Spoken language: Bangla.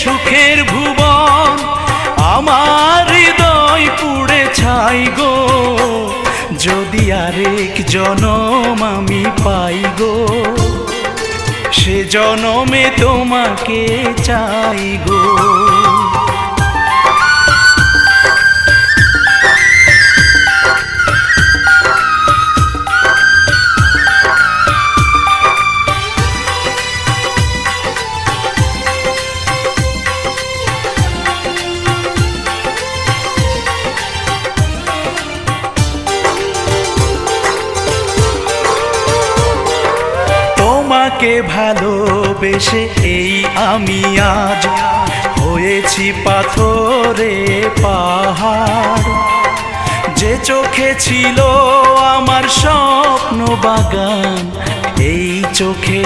সুখের ভুবন আমার হৃদয় পুড়ে ছাই গো, যদি আরেক জনম আমি পাই গো, সে জনমে তোমাকে চাই গো। তোমাকে ভালোবেসে এই আমি আজ হয়েছি পাথরে পাহাড়, যে চোখে ছিল আমার স্বপ্ন বাগান, এই চোখে